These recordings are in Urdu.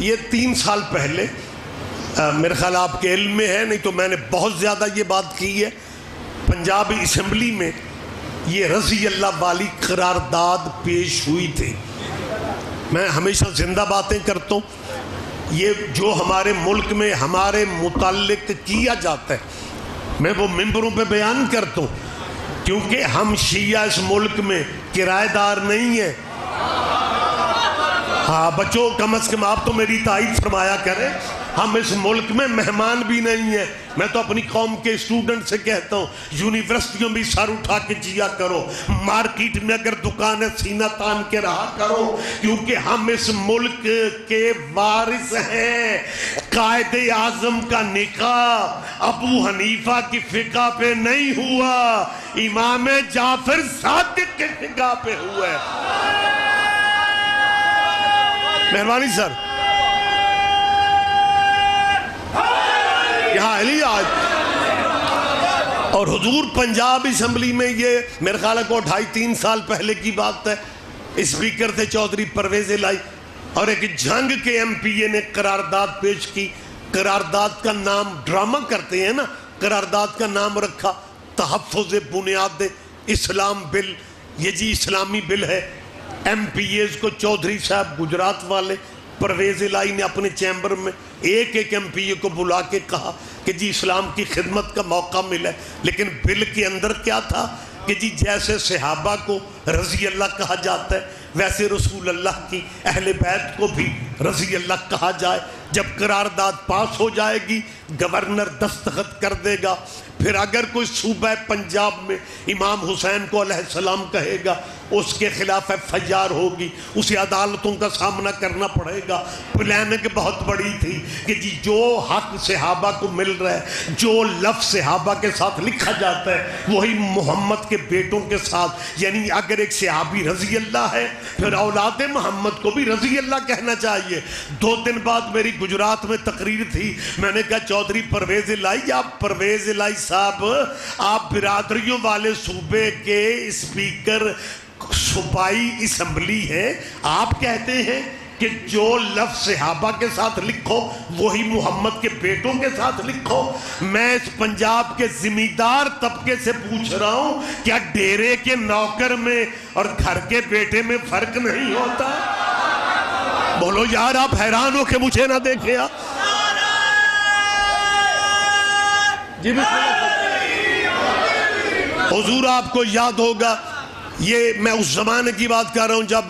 یہ 3 سال پہلے میرے خیال آپ کے علم میں ہے، نہیں تو میں نے بہت زیادہ یہ بات کی ہے، پنجاب اسمبلی میں یہ رضی اللہ والی قرارداد پیش ہوئی تھی۔ میں ہمیشہ زندہ باتیں کرتا ہوں، یہ جو ہمارے ملک میں ہمارے متعلق کیا جاتا ہے میں وہ ممبروں پہ بیان کرتا ہوں، کیونکہ ہم شیعہ اس ملک میں کرایہ دار نہیں ہیں۔ ہاں بچوں، کم از کم آپ تو میری تائید فرمایا کریں، ہم اس ملک میں مہمان بھی نہیں ہیں۔ میں تو اپنی قوم کے اسٹوڈنٹ سے کہتا ہوں، یونیورسٹیوں بھی سر اٹھا کے جیا کرو، مارکیٹ میں اگر دکان ہے سینہ تان کے رہا کرو، کیونکہ ہم اس ملک کے وارث ہیں۔ قائد اعظم کا نکاح ابو حنیفہ کی فقہ پہ نہیں ہوا، امام جعفر صادق کے فقہ پہ ہوا ہے۔ مہربانی سر، یہاں علی آج اور حضور پنجاب اسمبلی میں یہ میرے خیال کو 2.5-3 سال پہلے کی بات ہے، اسپیکر تھے چودھری پرویز الہی، اور ایک جنگ کے ایم پی اے نے قرارداد پیش کی۔ قرارداد کا نام ڈرامہ کرتے ہیں نا، قرارداد کا نام رکھا تحفظ بنیاد اسلام بل۔ یہ جی اسلامی بل ہے۔ ایم پی ایز کو چودھری صاحب گجرات والے پرویز الہی نے اپنے چیمبر میں ایک ایم پی اے کو بلا کے کہا کہ جی اسلام کی خدمت کا موقع ملا، لیکن بل کے اندر کیا تھا کہ جی جیسے صحابہ کو رضی اللہ کہا جاتا ہے ویسے رسول اللہ کی اہل بیت کو بھی رضی اللہ کہا جائے۔ جب قرارداد پاس ہو جائے گی گورنر دستخط کر دے گا، پھر اگر کوئی صوبہ پنجاب میں امام حسین کو علیہ السلام کہے گا اس کے خلاف FIR ہوگی، اسے عدالتوں کا سامنا کرنا پڑے گا۔ پلاننگ بہت بڑی تھی کہ جی جو حق صحابہ کو مل رہا ہے، جو لفظ صحابہ کے ساتھ لکھا جاتا ہے وہی محمد کے بیٹوں کے ساتھ، یعنی اگر ایک صحابی رضی اللہ ہے پھر اولاد محمد کو بھی رضی اللہ کہنا چاہیے۔ 2 دن بعد میری گجرات میں تقریر تھی، میں نے کہا چودھری پرویز الہی، آپ پرویز الہی صاحب، آپ برادریوں والے صوبے کے اسپیکر صوبائی اسمبلی ہے، آپ کہتے ہیں کہ جو لفظ صحابہ کے ساتھ لکھو وہی محمد کے بیٹوں کے ساتھ لکھو۔ میں اس پنجاب کے زمیندار طبقے سے پوچھ رہا ہوں، کیا ڈیرے کے نوکر میں اور گھر کے بیٹے میں فرق نہیں ہوتا؟ بولو یار، آپ حیران ہو کہ مجھے نہ دیکھیں آپ؟ جی حضور آپ کو یاد ہوگا، یہ میں اس زمانے کی بات کر رہا ہوں جب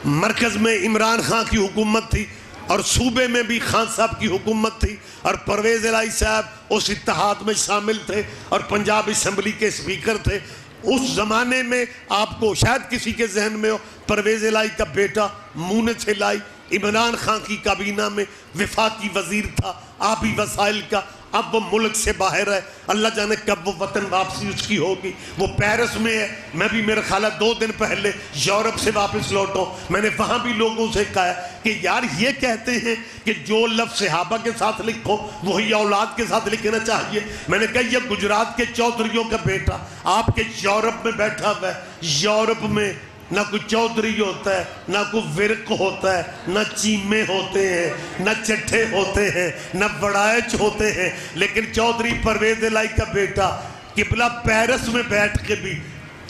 مرکز میں عمران خان کی حکومت تھی اور صوبے میں بھی خان صاحب کی حکومت تھی، اور پرویز الہی صاحب اس اتحاد میں شامل تھے اور پنجاب اسمبلی کے اسپیکر تھے۔ اس زمانے میں آپ کو شاید کسی کے ذہن میں ہو، پرویز الہی کا بیٹا مونس الہی عمران خان کی کابینہ میں وفاقی وزیر تھا آبی وسائل کا۔ اب وہ ملک سے باہر ہے، اللہ جانے کب وہ وطن واپسی اس کی ہوگی۔ وہ پیرس میں ہے، میں بھی میرا خیال ہے 2 دن پہلے یورپ سے واپس لوٹا ہوں۔ میں نے وہاں بھی لوگوں سے کہا کہ یار یہ کہتے ہیں کہ جو لفظ صحابہ کے ساتھ لکھو وہی اولاد کے ساتھ لکھنا چاہیے۔ میں نے کہا یہ گجرات کے چودھریوں کا بیٹا آپ کے یورپ میں بیٹھا ہوا ہے، یورپ میں نہ کوئی چودھری ہوتا ہے، نہ کوئی ورق ہوتا ہے، نہ چیمے ہوتے ہیں، نہ چٹھے ہوتے ہیں، نہ بڑائچ ہوتے ہیں، لیکن چودھری پرویز الہی کا بیٹا قبلہ پیرس میں بیٹھ کے بھی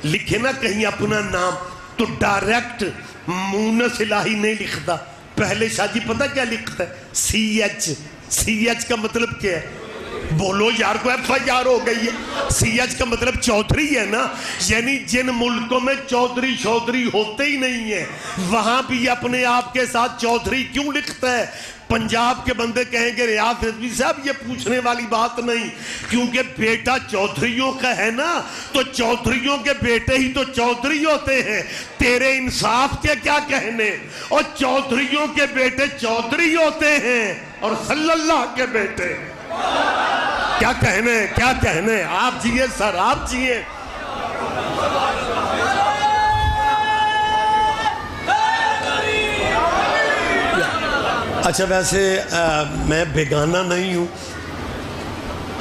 لکھے نا کہیں اپنا نام تو ڈائریکٹ مونس الہی نہیں لکھتا، پہلے شاہ جی پتہ کیا لکھتا ہے؟ CH کا مطلب کیا ہے؟ بولو یار، کو FIR ہو گئی ہے۔ CH کا مطلب چودھری ہے نا، یعنی جن ملکوں میں چودھری ہوتے ہی نہیں ہیں وہاں بھی اپنے آپ کے ساتھ چودھری کیوں لکھتا ہے؟ پنجاب کے بندے کہیں گے ریاض رضوی صاحب یہ پوچھنے والی بات نہیں، کیونکہ بیٹا چودھریوں کا ہے نا، تو چودھریوں کے بیٹے ہی تو چودھری ہوتے ہیں۔ تیرے انصاف کے کیا کہنے، اور چودھریوں کے بیٹے چودھری ہوتے ہیں اور صلی اللہ کے بیٹے کیا کہنے؟ آپ جیئے سر، آپ جیئے۔ اچھا ویسے میں بیگانہ نہیں ہوں،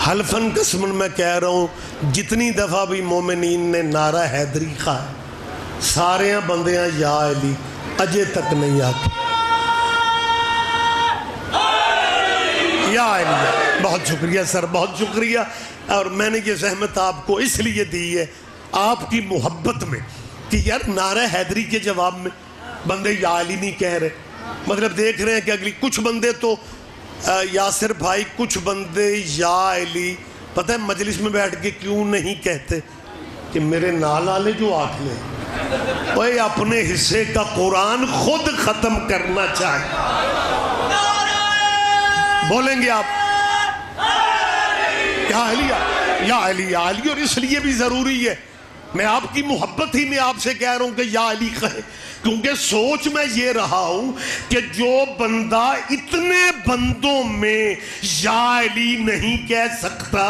حلفاً قسماً میں کہہ رہا ہوں جتنی دفعہ بھی مومنین نے نعرہ حیدری کہا سارے بندیاں یا علی اجے تک نہیں آتے۔ بہت شکریہ سر، بہت شکریہ. اور میں نے یہ زحمت آپ کو اس لیے دی ہے آپ کی محبت میں کہ یار نعرہ حیدری کے جواب میں بندے یا علی نہیں کہہ رہے. مطلب دیکھ رہے ہیں کہ اگلی کچھ بندے تو یاسر بھائی، کچھ بندے یا علی پتہ ہے مجلس میں بیٹھ کے کیوں نہیں کہتے کہ میرے نال والے جو آٹھ لیں وہ اپنے حصے کا قرآن خود ختم کرنا چاہے. بولیں گے آپ یا علی یا علی یا علی. اور اس لیے بھی ضروری ہے، میں آپ کی محبت ہی میں آپ سے کہہ رہا ہوں کہ یا علی کہے، کیونکہ سوچ میں یہ رہا ہوں کہ جو بندہ اتنے بندوں میں یا علی نہیں کہہ سکتا،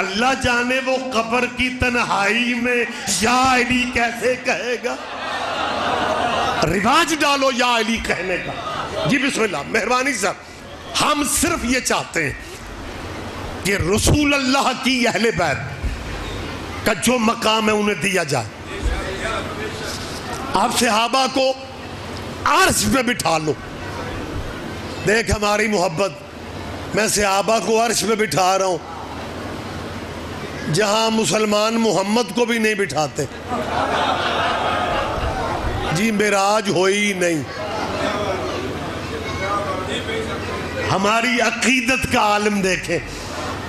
اللہ جانے وہ قبر کی تنہائی میں یا علی کیسے کہے گا. رواج ڈالو یا علی کہنے کا. جی بسم اللہ، مہربانی صاحب. ہم صرف یہ چاہتے ہیں کہ رسول اللہ کی اہل بیت کا جو مقام ہے انہیں دیا جائے. آپ صحابہ کو عرش پہ بٹھا لو. دیکھ ہماری محبت، میں صحابہ کو عرش پہ بٹھا رہا ہوں جہاں مسلمان محمد کو بھی نہیں بٹھاتے. جی معراج ہوئی نہیں. ہماری عقیدت کا عالم دیکھیں.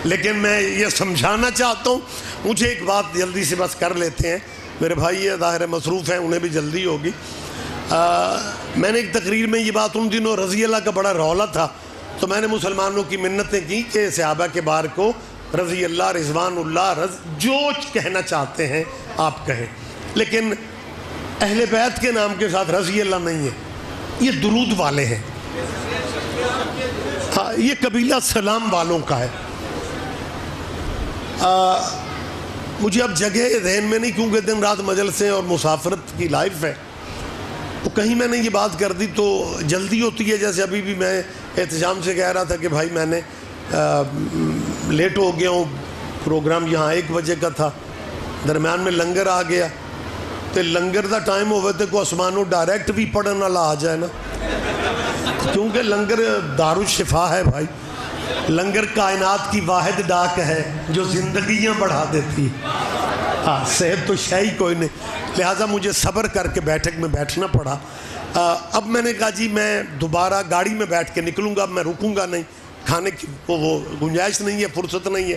لیکن میں یہ سمجھانا چاہتا ہوں، مجھے ایک بات جلدی سے بس کر لیتے ہیں، میرے بھائی یہ ظاہر مصروف ہیں، انہیں بھی جلدی ہوگی. میں نے ایک تقریر میں یہ بات ان دنوں رضی اللہ کا بڑا رولا تھا، تو میں نے مسلمانوں کی منتیں کی کہ صحابہ کے بار کو رضی اللہ، رضوان اللہ، جو کہنا چاہتے ہیں آپ کہیں، لیکن اہل بیت کے نام کے ساتھ رضی اللہ نہیں ہے. یہ درود والے ہیں. ہاں یہ قبیلہ سلام والوں کا ہے. مجھے اب جگہ ذہن میں نہیں، کیونکہ دن رات مجلسیں اور مسافرت کی لائف ہے، تو کہیں میں نے یہ بات کر دی تو جلدی ہوتی ہے. جیسے ابھی بھی میں احتشام سے کہہ رہا تھا کہ بھائی میں نے لیٹ ہو گیا ہوں، پروگرام یہاں 1 بجے کا تھا، درمیان میں لنگر آ گیا، تو لنگر دا ٹائم ہوئے تو کوئی آسمانوں ڈائریکٹ بھی پڑھن والا آ جائے نا، کیونکہ لنگر دارالشفا ہے بھائی. لنگر کائنات کی واحد ڈاک ہے جو زندگیاں بڑھا دیتی. ہاں صحت تو شے ہی کوئی نہیں، لہٰذا مجھے صبر کر کے بیٹھک میں بیٹھنا پڑا. اب میں نے کہا جی میں دوبارہ گاڑی میں بیٹھ کے نکلوں گا، میں رکوں گا نہیں، کھانے کی وہ گنجائش نہیں ہے، فرصت نہیں ہے.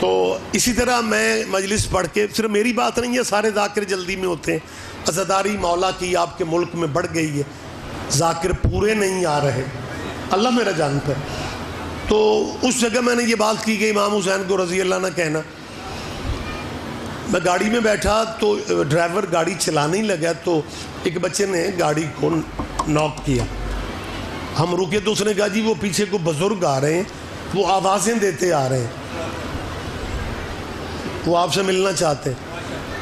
تو اسی طرح میں مجلس پڑھ کے، صرف میری بات نہیں ہے، سارے ذاکر جلدی میں ہوتے ہیں. عزاداری مولا کی آپ کے ملک میں بڑھ گئی ہے، ذاکر پورے نہیں آ رہے، اللہ میرا جانتا ہے. تو اس جگہ میں نے یہ بات کی کہ امام حسین کو رضی اللہ نہ کہنا. میں گاڑی میں بیٹھا تو ڈرائیور گاڑی چلانے ہی لگا تو ایک بچے نے گاڑی کو ناک کیا. ہم رکے تو اس نے کہا جی وہ پیچھے کو بزرگ آ رہے ہیں، وہ آوازیں دیتے آ رہے ہیں، وہ آپ سے ملنا چاہتے ہیں.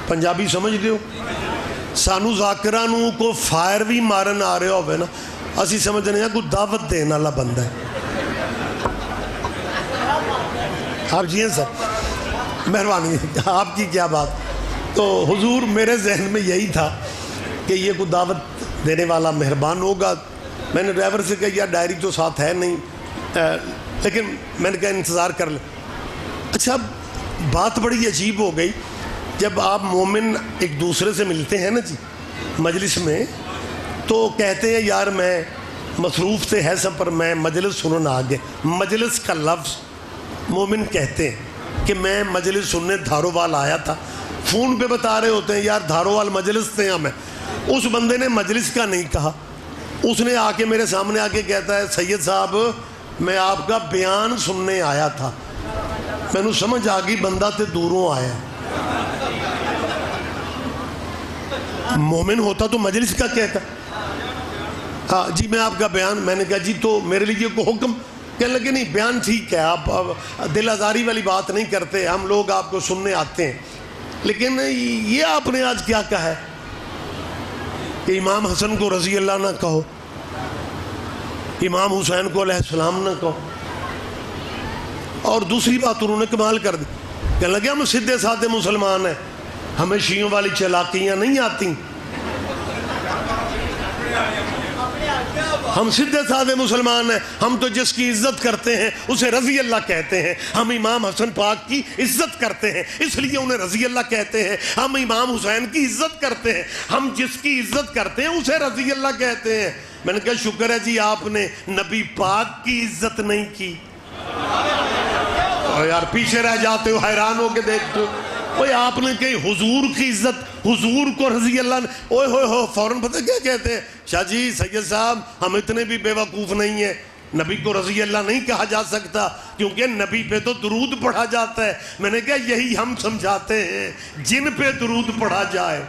پنجابی سمجھ دیو، سانو ذاکرانوں کو فائر بھی مارن آ رہے ہوئے نا، اسی سمجھ رہے ہیں کوئی دعوت دین والا بندہ ہے. آپ جی ہیں سر، مہربانی، آپ کی کیا بات. تو حضور میرے ذہن میں یہی تھا کہ یہ کوئی دعوت دینے والا مہربان ہوگا. میں نے ڈرائیور سے کہا یار ڈائری تو ساتھ ہے نہیں، لیکن میں نے کہا انتظار کر لیں. اچھا بات بڑی عجیب ہو گئی، جب آپ مومن ایک دوسرے سے ملتے ہیں نا جی مجلس میں، تو کہتے ہیں یار میں مصروف سے ہے سب پر میں مجلس سنن آ گئے. مجلس کا لفظ مومن کہتے ہیں کہ میں مجلس سننے دھارووال آیا تھا. فون پہ بتا رہے ہوتے ہیں یار دھارووال مجلس تھے ہمیں. اس بندے نے مجلس کا نہیں کہا، اس نے آ کے میرے سامنے آ کے کہتا ہے سید صاحب میں آپ کا بیان سننے آیا تھا. میں نے سمجھ آ گئی بندہ تے دوروں آیا. مومن ہوتا تو مجلس کا کہتا. ہاں جی میں آپ کا بیان، میں نے کہا جی تو میرے لیے کوئی حکم؟ کہنے لگے نہیں بیان ٹھیک ہے، آپ دل آزاری والی بات نہیں کرتے، ہم لوگ آپ کو سننے آتے ہیں. لیکن یہ آپ نے آج کیا کہا ہے کہ امام حسن کو رضی اللہ نہ کہو، امام حسین کو علیہ السلام نہ کہو. اور دوسری بات انہوں نے کمال کر دی، کہنے لگے ہم سیدھے سادھے مسلمان ہیں، ہمیں شیعوں والی چالاکیاں نہیں آتی. ہم سیدھے سادے مسلمان ہیں. ہم تو جس کی عزت کرتے ہیں اسے رضی اللہ کہتے ہیں. ہم امام حسن پاک کی عزت کرتے ہیں اس لیے انہیں رضی اللہ کہتے ہیں. ہم امام حسین کی عزت کرتے ہیں, ہم جس کی عزت کرتے ہیں اسے رضی اللہ کہتے ہیں. میں نے کہا شکر ہے جی آپ نے نبی پاک کی عزت نہیں کی. اور یار پیچھے رہ جاتے ہو, حیران ہو کے دیکھتے ہو. اوے آپ نے کہیں حضور کی عزت, حضور کو رضی اللہ نے, اوے ہوئے ہو فوراً پتہ کیا کہتے ہیں, شاہ جی سید صاحب ہم اتنے بھی بے وقوف نہیں ہیں, نبی کو رضی اللہ نہیں کہا جا سکتا کیونکہ نبی پہ تو درود پڑھا جاتا ہے. میں نے کہا یہی ہم سمجھاتے ہیں جن پہ درود پڑھا جائے.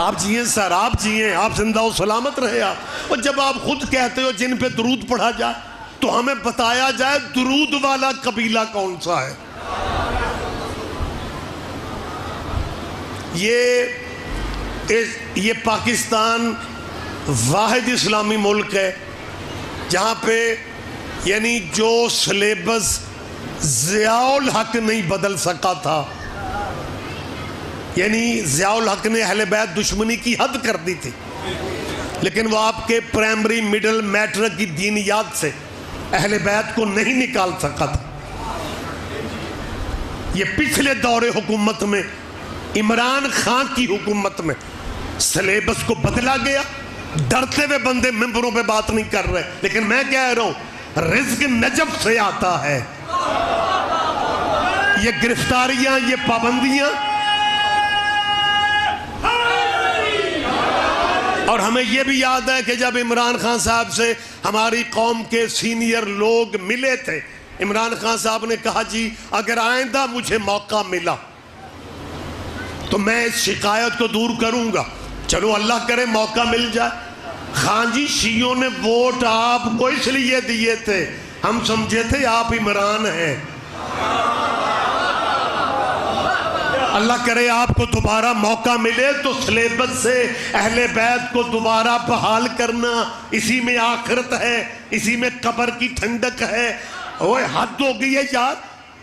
آپ جیئیں سر, آپ جیئیں, آپ زندہ و سلامت رہے آپ. اور جب آپ خود کہتے ہو جن پہ درود پڑھا جائے تو ہمیں بتایا جائے درود والا قبیلہ کون سا ہے. یہ پاکستان واحد اسلامی ملک ہے جہاں پہ یعنی جو سلیبس ضیاء الحق نہیں بدل سکا تھا, یعنی ضیاء الحق نے اہل بیت دشمنی کی حد کر دی تھی, لیکن وہ آپ کے پرائمری مڈل میٹرک کی دینیات سے اہل بیت کو نہیں نکال سکا تھا. یہ پچھلے دور حکومت میں, عمران خان کی حکومت میں سلیبس کو بدلا گیا. ڈرتے ہوئے بندے ممبروں پہ بات نہیں کر رہے, لیکن میں کہہ رہا ہوں رزق نجف سے آتا ہے. یہ گرفتاریاں, یہ پابندیاں, اور ہمیں یہ بھی یاد ہے کہ جب عمران خان صاحب سے ہماری قوم کے سینئر لوگ ملے تھے, عمران خان صاحب نے کہا جی اگر آئندہ مجھے موقع ملا تو میں اس شکایت کو دور کروں گا. چلو اللہ کرے موقع مل جائے. خان جی شیعوں نے ووٹ آپ کو اس لیے دیے تھے, ہم سمجھے تھے آپ عمران ہیں. اللہ کرے آپ کو دوبارہ موقع ملے تو سلیبس سے اہل بیت کو دوبارہ بحال کرنا, اسی میں آخرت ہے, اسی میں قبر کی ٹھنڈک ہے. اوہ حد ہو گئی ہے یار.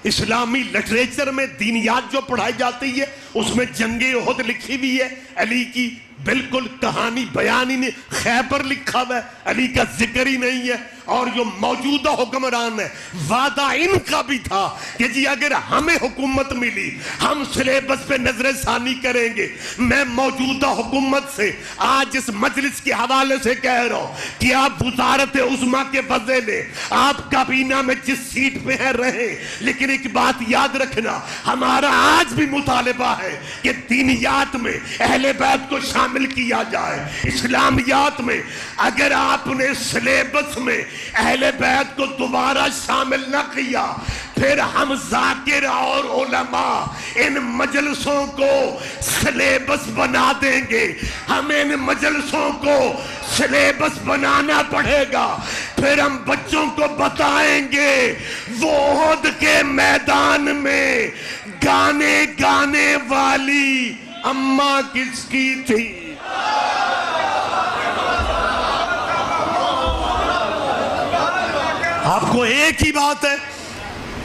اسلامی لٹریچر میں دینیات جو پڑھائی جاتی ہے اس میں جنگ احد لکھی ہوئی ہے, علی کی بالکل کہانی بیان ہی نہیں, خیبر لکھا ہوا ہے, علی کا ذکر ہی نہیں ہے. اور جو موجودہ حکمران ہے وعدہ ان کا بھی تھا کہ جی اگر ہمیں حکومت ملی ہم سلیبس پہ نظر ثانی کریں گے. میں موجودہ حکومت سے آج اس مجلس کے حوالے سے کہہ رہا ہوں کہ آپ وزارت عظمیٰ کے وزیر لیں, آپ کابینہ میں جس سیٹ پہ ہیں رہیں, لیکن ایک بات یاد رکھنا, ہمارا آج بھی مطالبہ ہے کہ دینیات میں اہل بیت کو شامل کیا جائے. اسلامیات میں اگر آپ نے سلیبس میں اہل بیت کو دوبارہ شامل نہ کیا پھر ہم ذاکر اور علماء ان مجلسوں کو سلیبس بنا دیں گے. ہمیں ان مجلسوں کو سلیبس بنانا پڑے گا. پھر ہم بچوں کو بتائیں گے وہ احد کے میدان میں گانے گانے والی اماں کس کی تھی. آپ کو ایک ہی بات ہے,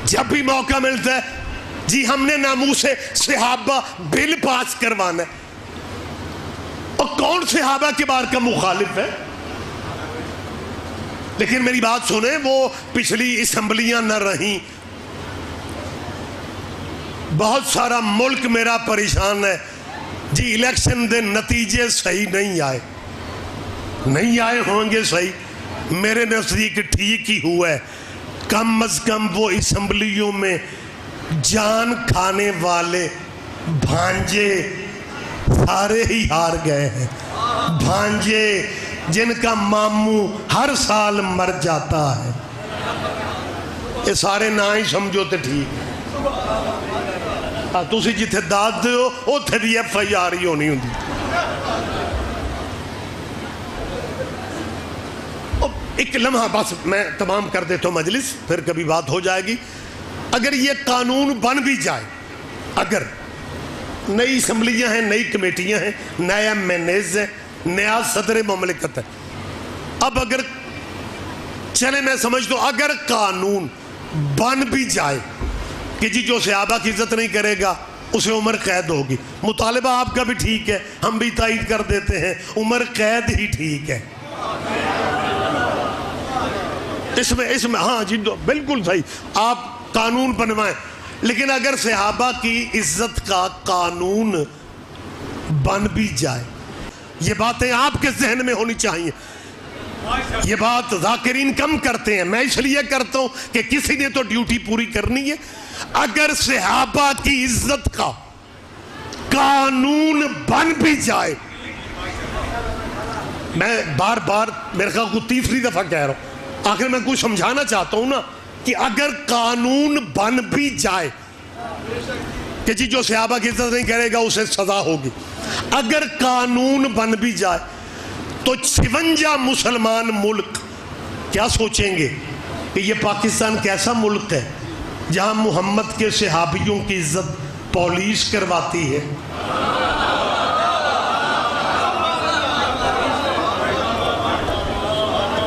جب بھی موقع ملتا ہے جی ہم نے ناموس صحابہ بل پاس کروانا ہے. اور کون صحابہ کے بار کا مخالف ہے؟ لیکن میری بات سنیں, وہ پچھلی اسمبلیاں نہ رہیں, بہت سارا ملک میرا پریشان ہے جی. الیکشن دے نتیجے صحیح نہیں آئے ہوں گے صحیح, میرے نزدیک ٹھیک ہی ہوا ہے. کم از کم وہ اسمبلیوں میں جان کھانے والے بھانجے سارے ہی ہار گئے ہیں. بھانجے جن کا ماموں ہر سال مر جاتا ہے, یہ سارے نہ ہی سمجھو تے ٹھیک. تسی جتھے داد دے ہو اوتھے دی ایف آئی آر ہی ہونی ہوندی. ایک لمحہ بس میں تمام کر دیتا ہوں مجلس, پھر کبھی بات ہو جائے گی. اگر یہ قانون بن بھی جائے, اگر نئی اسمبلیاں ہیں, نئی کمیٹیاں ہیں, نئے ایم این ایز ہیں, نیا صدر مملکت ہے, اب اگر چلے میں سمجھ دو اگر قانون بن بھی جائے کہ جی جو صحابہ کی عزت نہیں کرے گا اسے عمر قید ہوگی. مطالبہ آپ کا بھی ٹھیک ہے, ہم بھی تائید کر دیتے ہیں, عمر قید ہی ٹھیک ہے. اس میں ہاں جی بالکل صحیح, آپ قانون بنوائیں, لیکن اگر صحابہ کی عزت کا قانون بن بھی جائے, یہ باتیں آپ کے ذہن میں ہونی چاہیے. یہ بات ذاکرین کم کرتے ہیں, میں اس لیے کرتا ہوں کہ کسی نے تو ڈیوٹی پوری کرنی ہے. اگر صحابہ کی عزت کا قانون بن بھی جائے, میں بار بار میرے خیال کو تیسری دفعہ کہہ رہا ہوں, آخر میں کچھ سمجھانا چاہتا ہوں نا, کہ اگر قانون بن بھی جائے کہ جی جو صحابہ کی عزت نہیں کرے گا اسے سزا ہوگی, اگر قانون بن بھی جائے تو 56 مسلمان ملک کیا سوچیں گے کہ یہ پاکستان کیسا ملک ہے جہاں محمد کے صحابیوں کی عزت پولیس کرواتی ہے.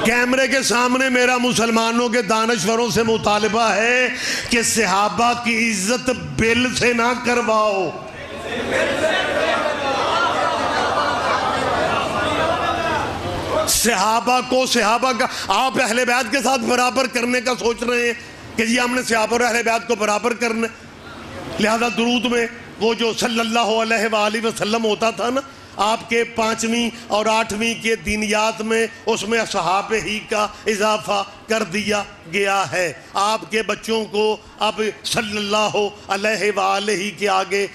کیمرے کے سامنے میرا مسلمانوں کے دانشوروں سے مطالبہ ہے کہ صحابہ کی عزت بل سے نہ کرواؤ. صحابہ کا آپ اہل بیت کے ساتھ برابر کرنے کا سوچ رہے ہیں کہ جی ہم نے صحابہ اور اہل بیت کو برابر کرنا, لہذا درود میں وہ جو صلی اللہ علیہ وآلہ وسلم ہوتا تھا نا, آپ کے 5ویں اور 8ویں کے دینیات میں اس میں صحابہ ہی کا اضافہ کر دیا گیا ہے. آپ کے بچوں کو اب صلی اللہ علیہ وآلہ کے آگے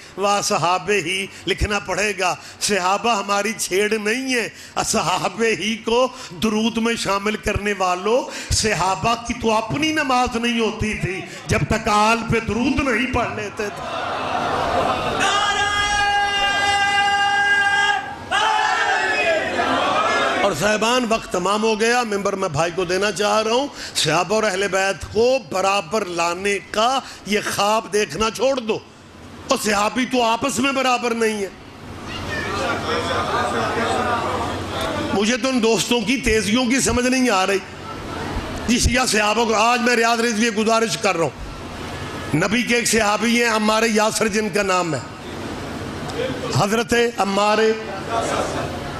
صحابہ ہی لکھنا پڑے گا. صحابہ ہماری چھیڑ نہیں ہے, صحابہ ہی کو درود میں شامل کرنے والوں, صحابہ کی تو اپنی نماز نہیں ہوتی تھی جب تک آل پہ درود نہیں پڑھ لیتے تھے. اور صاحبان وقت تمام ہو گیا, ممبر میں بھائی کو دینا چاہ رہا ہوں. صحابہ اور اہل بیت کو برابر لانے کا یہ خواب دیکھنا چھوڑ دو, اور صحابی تو آپس میں برابر نہیں ہے. مجھے تو ان دوستوں کی تیزیوں کی سمجھ نہیں آ رہی جس یا صحابہ کو. آج میں ریاض رضوی گزارش کر رہا ہوں, نبی کے ایک صحابی ہیں عمار یاسر جن کا نام ہے, حضرت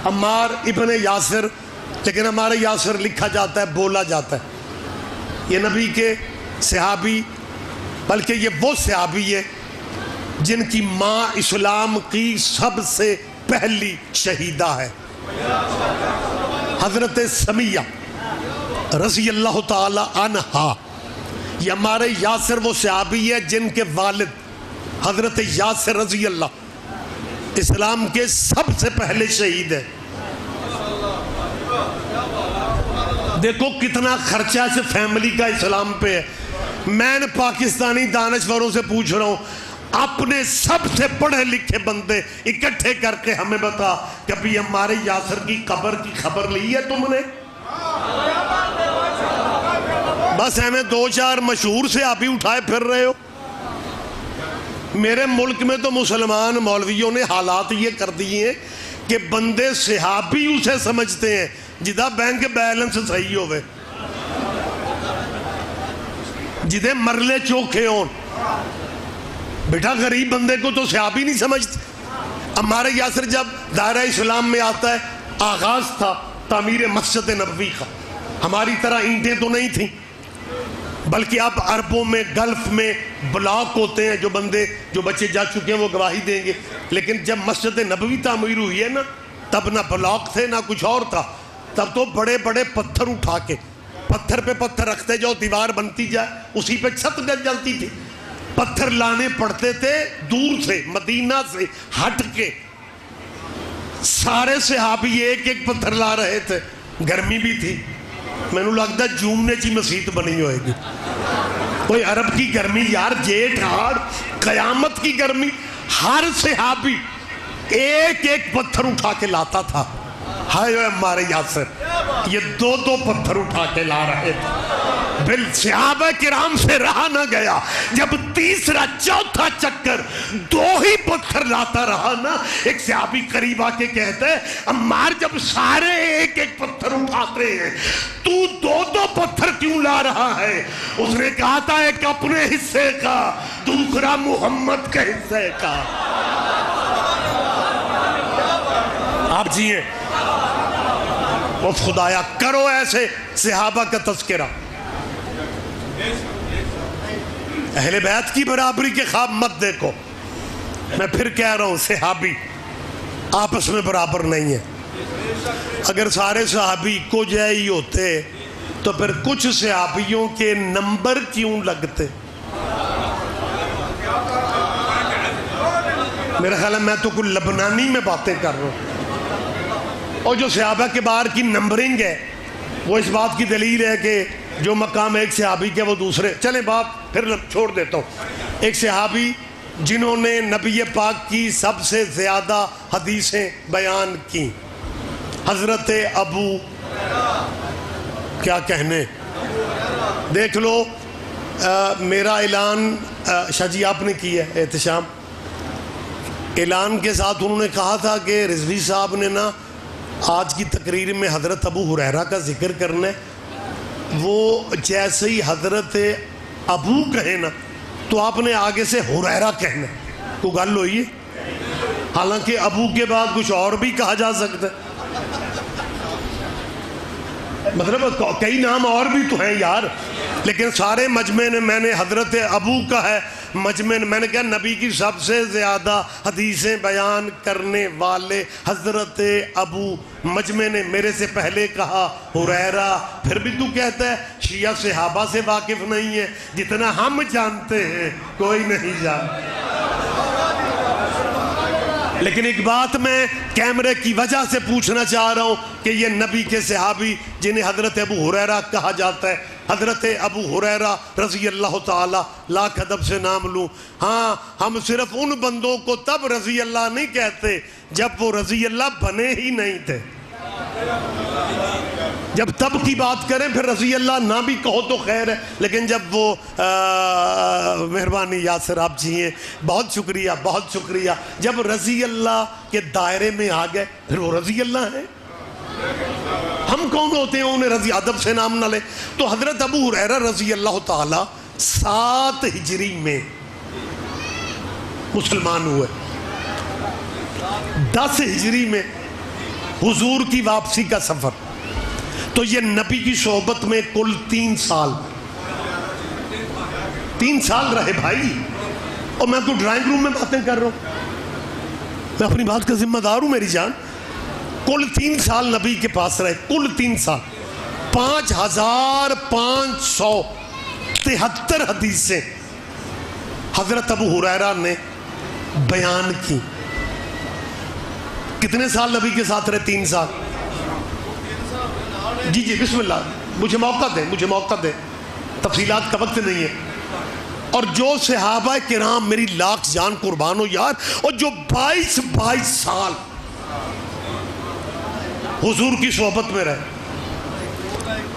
عمار ابن یاسر, لیکن عمار یاسر لکھا جاتا ہے, بولا جاتا ہے. یہ نبی کے صحابی, بلکہ یہ وہ صحابی ہے جن کی ماں اسلام کی سب سے پہلی شہیدہ ہے, حضرت سمیہ رضی اللہ تعالی عنہا. یہ عمار یاسر وہ صحابی ہے جن کے والد حضرت یاسر رضی اللہ اسلام کے سب سے پہلے شہید ہے. دیکھو کتنا خرچہ اس فیملی کا اسلام پہ ہے. میں نے پاکستانی دانشوروں سے پوچھ رہا ہوں, اپنے سب سے پڑھے لکھے بندے اکٹھے کر کے ہمیں بتا, کبھی ہمارے یاسر کی قبر کی خبر لی ہے تم نے؟ بس ہمیں 2-4 مشہور سے آپ ہی اٹھائے پھر رہے ہو. میرے ملک میں تو مسلمان مولویوں نے حالات یہ کر دیے ہیں کہ بندے صحابی اسے سمجھتے ہیں جدہ بینک بیلنس صحیح ہوئے, جدے مرلے چوکھے ہون. بیٹا غریب بندے کو تو صحابی نہیں سمجھتے. ہمارے یاسر جب دائرہ اسلام میں آتا ہے, آغاز تھا تعمیر مسجد نبوی کا. ہماری طرح اینٹیں تو نہیں تھیں, بلکہ اب عربوں میں گلف میں بلاک ہوتے ہیں, جو بچے جا چکے ہیں وہ گواہی دیں گے. لیکن جب مسجد نبوی تعمیر ہوئی ہے نا, تب نہ بلاک تھے نہ کچھ اور تھا. تب تو بڑے بڑے پتھر اٹھا کے پتھر پہ پتھر رکھتے جاؤ, دیوار بنتی جائے, اسی پہ چھت گل جلتی تھی. پتھر لانے پڑتے تھے دور سے, مدینہ سے ہٹ کے. سارے صحابی ایک ایک پتھر لا رہے تھے. گرمی بھی تھی, میں نے لگتا جومنے چی مسجد بنی ہوئے گی. کوئی عرب کی گرمی یار, جیٹھ ہاڑ قیامت کی گرمی. ہر صحابی ایک ایک پتھر اٹھا کے لاتا تھا. ہائے ہمارے یاسر یہ 2 پتھر اٹھا کے لا رہے تھے. صحابہ کرام سے رہا نہ گیا. جب تیسرا چوتھا چکر 2 ہی پتھر لاتا رہا نا, ایک صحابی قریب آ کے کہتا ہے عمار جب سارے ایک ایک پتھر اٹھاتے ہیں تو 2 پتھر کیوں لا رہا ہے؟ اس نے کہا تھا ایک اپنے حصے کا, دوسرا محمد کے حصے کا. آپ جیئے وہ خدایا کرو ایسے صحابہ کا تذکرہ. اہل بیت کی برابری کے خواب مت دیکھو. میں پھر کہہ رہا ہوں صحابی آپس میں برابر نہیں ہے. اگر سارے صحابی کو جائی ہوتے تو پھر کچھ صحابیوں کے نمبر کیوں لگتے؟ میرا خیال ہے میں تو کوئی لبنانی میں باتیں کر رہا ہوں. اور جو صحابہ کے بار کی نمبرنگ ہے وہ اس بات کی دلیل ہے کہ جو مقام ایک صحابی کے وہ دوسرے. چلیں بات پھر چھوڑ دیتا ہوں. ایک صحابی جنہوں نے نبی پاک کی سب سے زیادہ حدیثیں بیان کی, حضرت ابو, کیا کہنے, دیکھ لو. میرا اعلان شاہ جی آپ نے کیا ہے احتشام. اعلان کے ساتھ انہوں نے کہا تھا کہ رضوی صاحب نے نا آج کی تقریر میں حضرت ابو ہریرہ کا ذکر کرنا ہے. وہ جیسے ہی حضرت ابو کہے نا تو آپ نے آگے سے ہریرہ کہنا. کوئی گل ہوئی ہے؟ حالانکہ ابو کے بعد کچھ اور بھی کہا جا سکتا ہے. مطلب کئی نام اور بھی تو ہیں یار, لیکن سارے مجمع نے میں نے حضرت ابو کا ہے. مجمع میں نے کہا نبی کی سب سے زیادہ حدیثیں بیان کرنے والے حضرت ابو. مجمع نے میرے سے پہلے کہا ہریرہ. پھر بھی تو کہتا ہے شیعہ صحابہ سے واقف نہیں ہے, جتنا ہم جانتے ہیں کوئی نہیں جانتا. لیکن ایک بات میں کیمرے کی وجہ سے پوچھنا چاہ رہا ہوں کہ یہ نبی کے صحابی جنہیں حضرت ابو ہریرہ کہا جاتا ہے, حضرت ابو ہریرہ رضی اللہ تعالی, لاکھ ادب سے نام لوں. ہاں ہم صرف ان بندوں کو تب رضی اللہ نہیں کہتے جب وہ رضی اللہ بنے ہی نہیں تھے. جب تب کی بات کریں پھر رضی اللہ نہ بھی کہو تو خیر ہے, لیکن جب وہ مہربانی یاسر آپ جی ہیں, بہت شکریہ بہت شکریہ. جب رضی اللہ کے دائرے میں آ گئے پھر وہ رضی اللہ ہیں. ہم کون ہوتے ہیں انہیں رضی ادب سے نام نہ لے. تو حضرت ابو ہریرہ رضی اللہ تعالی 7 ہجری میں مسلمان ہوئے. 10 ہجری میں حضور کی واپسی کا سفر. تو یہ نبی کی صحبت میں کل 3 سال 3 سال رہے بھائی. اور میں تو ڈرائنگ روم میں باتیں کر رہا ہوں, میں اپنی بات کا ذمہ دار ہوں میری جان. کل 3 سال نبی کے پاس رہے, کل 3 سال. 5573 حدیثیں حضرت ابو ہریرہ نے بیان کی. کتنے سال نبی کے ساتھ رہے؟ 3 سال. جی جی بسم اللہ, مجھے موقع دیں, تفصیلات کا وقت نہیں ہے. اور جو صحابہ کرام, میری لاکھ جان قربان ہو یار, اور جو 22 سال حضور کی صحبت میں رہے,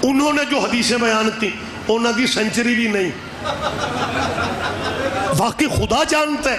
انہوں نے جو حدیثیں بیان کی انہوں کی سنچری بھی نہیں. واقعی خدا جانتا ہے,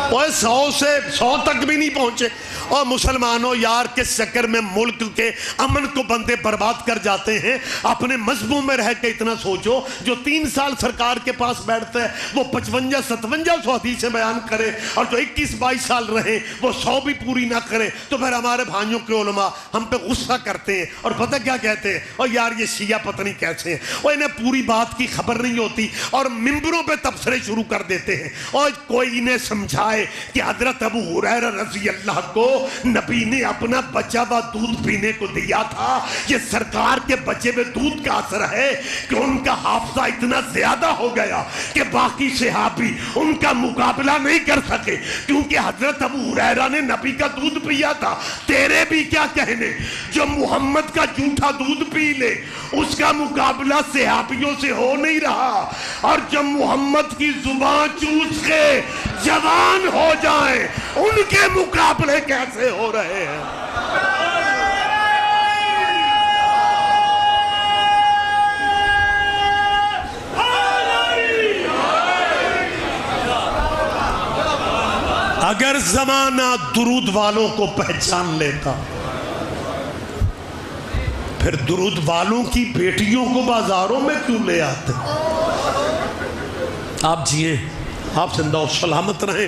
اور 100 سے 100 تک بھی نہیں پہنچے. اور مسلمانوں یار کس چکر میں ملک کے امن کو بندے برباد کر جاتے ہیں. اپنے مذہبوں میں رہ کے اتنا سوچو, جو 3 سال سرکار کے پاس بیٹھتا ہے وہ 55-57 حدیثیں بیان کرے, اور جو 21-22 سال رہے وہ 100 بھی پوری نہ کرے. تو پھر ہمارے بھائیوں کے علماء ہم پہ غصہ کرتے ہیں, اور پتہ کیا کہتے ہیں, اور یار یہ شیعہ پتہ نہیں کیسے ہیں, اور انہیں پوری بات کی خبر نہیں ہوتی, اور ممبروں پہ تبصرے شروع کر دیتے ہیں. اور کوئی انہیں سمجھائے کہ حضرت ابو ہریرہ رضی اللہ کو نبی نے اپنا بچا ہوا دودھ پینے کو دیا تھا. یہ سرکار کے بچے میں دودھ کا اثر ہے کہ ان کا حافظہ اتنا زیادہ ہو گیا کہ باقی صحابی ان کا مقابلہ نہیں کر سکے, کیونکہ حضرت ابو ہریرہ نے نبی کا دودھ پیا تھا. تیرے بھی کیا کہنے, جو محمد کا جھوٹا دودھ پی لے اس کا مقابلہ صحابیوں سے ہو نہیں رہا, اور جب محمد کی زبان چوس کے جوان ہو جائیں ان کے مقابلے کیسے ہو رہے ہیں. اگر زمانہ درود والوں کو پہچان لیتا پھر درود والوں کی بیٹیوں کو بازاروں میں کیوں لے آتے؟ آپ جیے، آپ زندہ و سلامت رہیں۔